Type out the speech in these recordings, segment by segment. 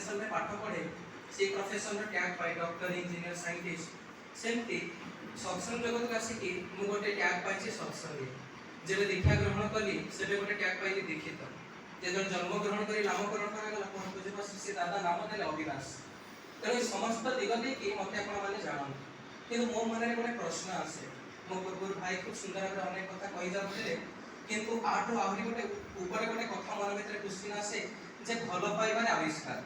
profession में पाठ पढ़े से प्रोफेशन टैग पाए डॉक्टर इंजीनियर साइंटिस्ट सेमती सत्संग जगत को आसिक मुझे गोटे टैग पाई सत्संगी जब दीक्षा ग्रहण कली से गोटे टैग पाई दीक्षित जो जन्म ग्रहण कर नामकरण करागला पूज्य श्री दादा नाम देले अविनाश तेणु समस्त दिग देखिए मत आपने जानते कि मो मन में गोटे प्रश्न आसे मो पूर्व भाई खूब सुंदर भाव अनेक कथा कही जाते किंतु आठू आहरी गोटे ऊपर गोटे कथा मन भर क्वेश्चन आसे जे भल पाइबार आविष्कार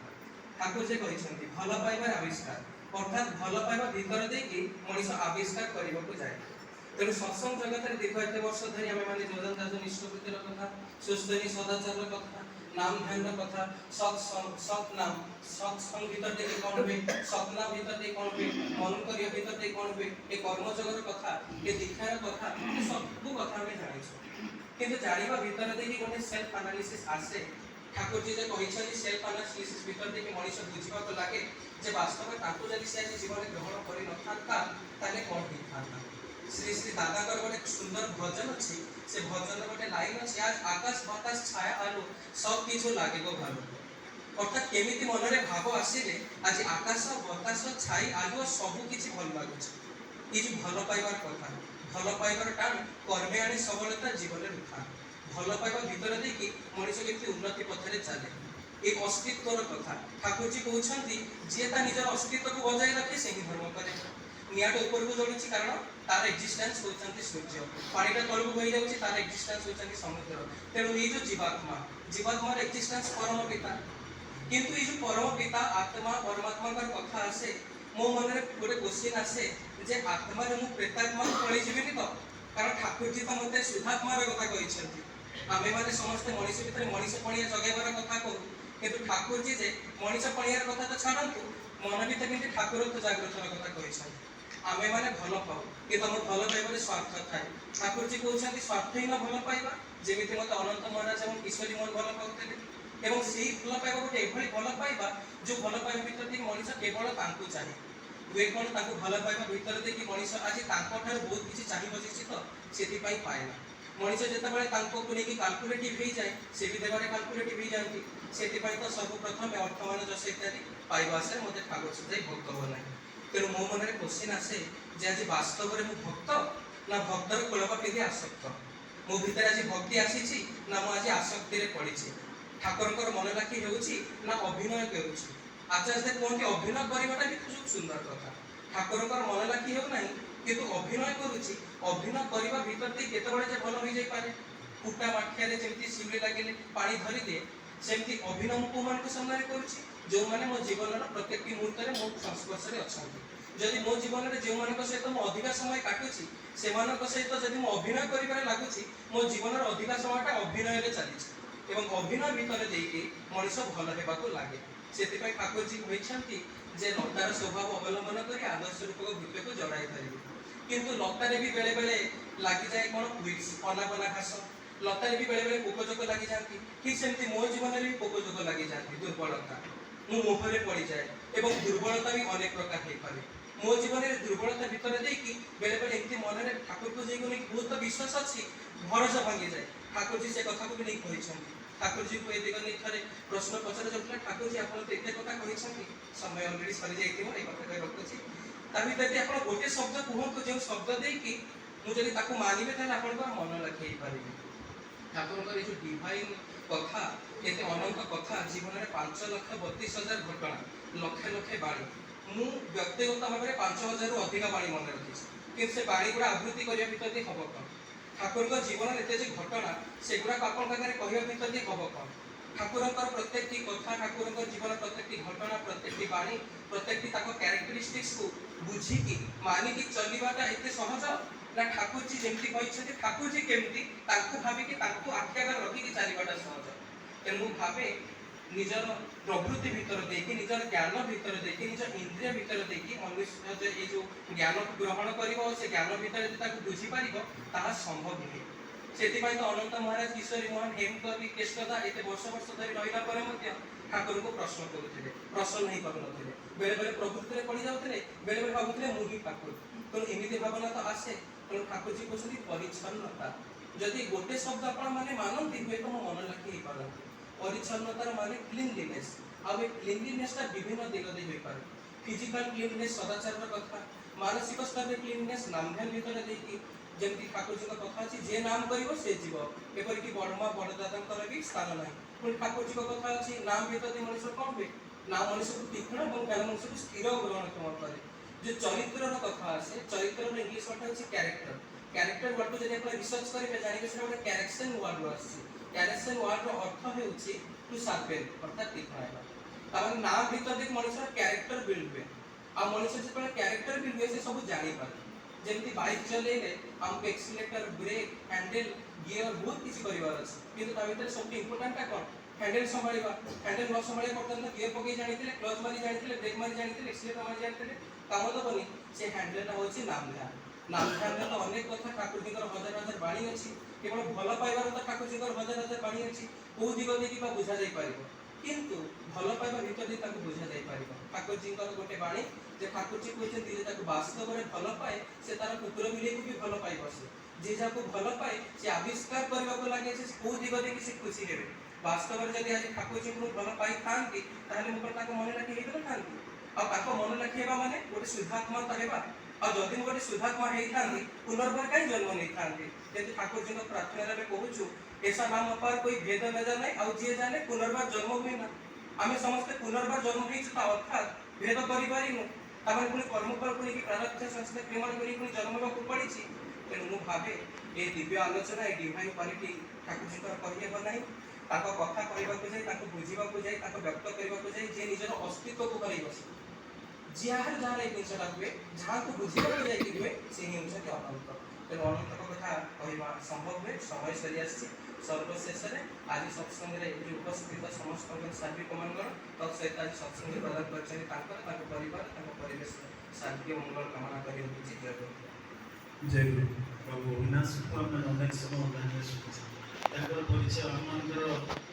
ठाकुर जे कहते भल पाइबार आविष्कार अर्थात भल पाइबा भीतर देकी मनीष आविष्कार करने को जाए तेणु सत्संग जगत में दीर्घ एत वर्ष धरी आम मैंने जोजन दाजन इष्टवृत्तिर कथा सुस्थनी सदाचार कथा नाम ध्यान कथा सत नाम सत्संग भीतर देखे कौन हुए सतनाम भीतर देखे कौन हुए मन करिया भीतर देखे कौन हुए ये कर्म जगत कथा ये दीक्षार कथा ये सबू कथा आम जानी किंतु जानिबा भीतर देखि गोटे सेल्फ एनालिसिस आसे ठाकुर जी जे कहिछन सेल्फ एनालिसिस भीतर देखि मनीष बुझिबा को लागे जे वास्तव में ताकू जदि से जीवन ग्रहण करि न थाता ताले कोन ही थाता श्री श्री दादा कर गोटे सुंदर भजन अछि से भजन गोटे लाइन अछि आज आकाश बातास छाया आलो सब किछु लागे गो भालो अर्थात केमिति मन रे भाव आसीले आज आकाश बातास छाई आलो सब किछु भल लागुछि ई जे भल पाइबार कथा भल पाइबार टाण कर्मे आनी सबलता जीवन में उठा भल पाइबा भीतर देखि मनीष केमती उन्नति पथरे चले एक अस्तित्वर कथा ठाकुर जी कहते जी ता निजर अस्तित्व को बजाय रखे से ही धर्म करे निआटा ऊपर को जोड़ी कारण तार एक्जिस्टेंस होचंती सूर्य पानीटा तल को बही जाउची तार एक्जिस्टेंस होचंती समुद्र तेणु ये जो जीवात्मा एक्जिस्टेंस परम पिता किंतु ये जो परम पिता आत्मा परमात्मा का कथा आसे मो मन रे गोटे क्वेश्चन आसे जे आत्मा रे मु प्रेतात्मा पळी जीविनी तो कारण ठाकुर जी तो मते शुद्धात्मा रे कथा कहिसंती आमे माने समस्त मनीष भितर मनीष पणिया जगेबार कथा कहू किंतु ठाकुर जी जे मनीष पणियार कथा तो छाड़ंतु मन भितर केमती ठाकुरत्व जागृतर कथा कहिसंती आमे माने भल पाऊ कि तुम भल पाइबार स्वार्थ थाए ठाकुर जी कहते स्वार्थहीन भल पाइबा जेमिति मत अनंत महाराज और ईश्वरी मोहन भल पाउते एवं से भल पाइबा गोटे एभली भल पाइबा जो भल पाइबा भीतर देखि मनीष केवल तांकु चाहे हुए कौन तांकु भल पाइबा भीतर देखि मनीष आज तांको ठार बहुत किछि चाहि बसिछि तो सेति पई पाएना मनीष जेतेबेले तांको को लेकि कैलकुलेटिव हो जाए से भी देबारे कैलकुलेटिव हो जाती सेति पई तो सर्वप्रथम अर्थमान जस इत्यादि पाइबा आसे मते ठाकुर सदाई भक्त बनाए तेणु मो मन में क्वेश्चन आसे जे आज वास्तव में भक्त ना भक्तर कुलपति आसक्त मो भीतर आज भक्ति आसी ना मु आज आसक्ति पड़ी ठाकुर मन लाखी होउची ना अभिनय करुची आचार्य कहते अभिनय करवाटा भी खूब सुंदर कथा ठाकुर मन लाखी हो ना किंतु अभिनय करुची अभिनय करने भीतर दे केतबेले भल हो जाए पारे फुटा माठिया जमी शिवली लगे पानी धरी दिए सेमती अभिनय को मान सामने करुची जो मैंने मो जीवन प्रत्येक मुहूर्त में मो संस्पर्श में अच्छा जदि मो जीवन में जो मान सहित मो अधिका समय काटुची से सहित जदि मो अभिनय कर लगुच मो जीवन अधिका समयटा अभिनय चली अभिनय भितर देकी मनीष भल होगा लगे से ठाकुर जी कहते जे लतार स्वभाव अवलंबन कर आदर्श रूपक वृत्त को जड़ाई पारे किंतु लतार भी बेले बेले लगी जाए कौन अनाबना घास लतार भी बेले बेले पोकजोक लगी जाती ठीक सेमती मो जीवन में भी पोकजोक लगी जाती दुर्बलता मु मोहरे पड़ जाए और दुर्बलता भी अनेक प्रकार हो पारे मो जीवन में दुर्बलता भीतर देखी बेले बेले एमती मन में ठाकुर को जीवन बहुत विश्वास अच्छी भरोसा भांगी जाए ठाकुर जी से कथा को भी नहीं कहते ठाकुर जी को दिग नहीं थे प्रश्न पचार जाता ठाकुर जी आप एत कथा कहते समय अलरेडी सरी जाइए कथा रखुच्छी ता भर आप गोटे शब्द कहतु जो शब्द देकी मुझे मानवे तेल आप मन लगे पारे ठाकुर जो डिवाइन कथा एत अनंत कथा जीवन में 5,32,000 घटना लक्षे लक्षे बाणी मु व्यक्तिगत भाव में 5,000 रु अधिक बाणी मन रखी कि से बाणी गुड़ा आवृत्ति करने भर हम कौन ठाकुर जीवन में एत घटना से गुड़ाक आप कहवा भर हम कौन ठाकुर प्रत्येक कथा ठाकुर जीवन प्रत्येक घटना प्रत्येक बाणी प्रत्येक क्यारेक्टरिस्टिक्स को बुझिकी मानिकी चलवाटा एत सहज ना ठाकुर जी जमी कहते ठाकुर जी केमती भाविकी आखि आगे रखिकी चलवाटा सहज तेणु भावे निजर प्रवृत्ति भीतर देखी निजर ज्ञान भीतर देखी निजर इंद्रिय भीतर देखी मनुष्य ये जो ज्ञान को ग्रहण कर से ज्ञान भीतर बुझीपार ताहा संभव नुहे से तो अनंत महाराज किशोरी मोहन हेमकवि केष्टदा एत वर्ष वर्ष धरी रहा ठाकुर को प्रश्न करुले प्रश्न नहीं करुले बेले बेले प्रवृत्ति पड़ जाते बेले बेले भावुले मुझे ठाकुर तेणु एमती भावना तो आसे तेणु ठाकुर जी कहते परिच्छन्नता जदि गोटे शब्द आप मानती हुए तो मो मन लाखी पारती परिच्छन्नतार माने क्लीनलीनेस अब क्लीनलीनेस ता विभिन्न दिग दे होई पारे फिजिकल क्लीनलीनेस सदाचार कथा मानसिक स्तर रे क्लीनलीनेस नाम ध्यान भीतर देकी जेमती ठाकुर जी कथा अछि जे नाम करिवो से जीव एपर कि बड़मा बड़दादांकर भी स्थान नाही पुଣି ठाकुर जी कथा अछि नाम भीतर दे मनुष्य कोन बे ना मनुष्य को तीक्ष्ण और ज्ञान मनुष्य को स्थिर ग्रहण क्षम करे जो चरित्र रो कथा आसे चरित्र रो इंग्लिश वर्ड अछि कैरेक्टर कैरेक्टर वर्ड को जदि आपण रिसर्च करिवे जानिबे से ଗୋଟେ कैरेक्शन वर्ड आछि कैरेक्शन वर्ड रो अर्थ हेउछि टू शार्पेन अर्थात तीक्ष्ण हेबा कारण नाम भीतर दे मनुष्य कैरेक्टर बिल्ड हुए आ मनुष्य जे कैरेक्टर बिल्ड हुए से सब जानि पारे जेमती बाइक चलेले हमको एक्सीलेटर ब्रेक हैंडल गियर बहुत किसी करिवार अछि किंतु ता भीतर सबसे इंपोर्टेंट का कोन हैंडल संभाळिबा हैंडल न संभाळे पर्यंत गियर पके जानिथिले क्लच मारी जानिथिले ब्रेक मारी जानिथिले एक्सीलेटर मारी जानिथिले काम तो बनी से हैंडल होछि नाम ध्यान तो अनेक कथा ठाकुर जी हजार हजार बाणी अछि केवल भल पाइबार तो ठाकुर जी हजार हजार बाणी अछि को दिग देखि बा बुझा जाय पारिबो किंतु भल पाइबा भीतर दे ताको बुझा जाय पारिबो ठाकुर जी गोटे बाणी जे ठाकुर जी कहते जे ताको वास्तव में भल पाए से तार कुकुर बिले को भी भल पाई बसे जे जाको भल पाए से आविष्कार करबा को लागे से को दिग देखि से खुशी हेबे वास्तव में जदि आज ठाकुर जी को भल पाई थांती ताले मुकर ताको मन लाखि हेबे थांती आ ताको मन लाखि हेबा माने गोटे शुद्धात्मा हेबा आ जदि गोटे शुद्धात्मा हेई थांती पुनर्बार कहीं जन्म नहीं थांती जदि ठाकुर जी को प्रार्थना रे कहूछु ऐसा नाम अपार कोई भेद मेजा नहीं आ जे जाने पुनर्बार जन्म हुए ना आमे समस्त पुनर्बार जन्म हेइछु ता अर्थात भेद करि पारिनु आमे पुनी कर्म फल पुनी की प्रारब्ध संस्कार प्रमाण करी पुनी जन्म को पड़िछि तेनु मु भाबे ए दिव्य आलोचना a divine quality Thakur ji कहि हेबो नाही ताको कथा कहबा को जाय ताको बुझिबा को जाय ताको व्यक्त करबा को जाय जे निजर अस्तित्व को करै बसे जिहार जहार एक जिनसटा हुए जहाँ को बुझिबा को जाय कि हुए से ही उनसे अनंत तेनु अनंत को कथा कहबा संभव हुए समय सरी आछि सर्वशेष आज सत्संग रे उपस्थित समस्त सार्विक मंगल तब सहित आज सत्संग प्रदान कर परिवार परिवेश शांति मंगल कामना करी जय गुरु प्रभु विनाश को हम अनेक समय परिचय